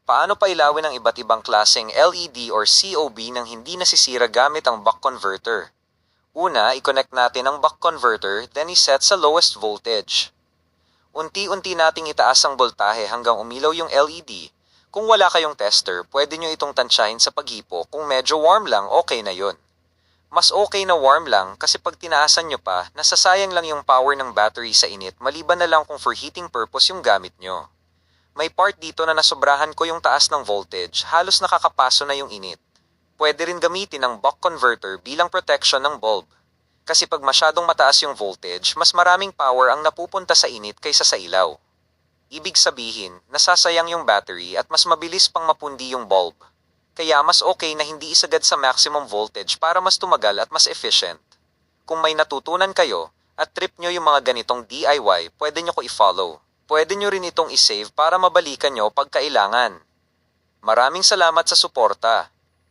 Paano pailawin ang iba't ibang klaseng LED or COB nang hindi nasisira gamit ang buck converter? Una, i-connect natin ang buck converter, then iset sa lowest voltage. Unti-unti nating itaas ang voltahe hanggang umilaw yung LED. Kung wala kayong tester, pwede nyo itong tansyahin sa paghipo. Kung medyo warm lang, okay na yun. Mas okay na warm lang kasi pag tinaasan nyo pa, nasasayang lang yung power ng battery sa init maliban na lang kung for heating purpose yung gamit nyo. May part dito na nasobrahan ko yung taas ng voltage, halos nakakapaso na yung init. Pwede rin gamitin ang buck converter bilang protection ng bulb. Kasi pag masyadong mataas yung voltage, mas maraming power ang napupunta sa init kaysa sa ilaw. Ibig sabihin, nasasayang yung battery at mas mabilis pang mapundi yung bulb. Kaya mas okay na hindi isagad sa maximum voltage para mas tumagal at mas efficient. Kung may natutunan kayo at trip nyo yung mga ganitong DIY, pwede nyo ko i-follow. Pwede nyo rin itong isave para mabalikan nyo pag kailangan. Maraming salamat sa suporta.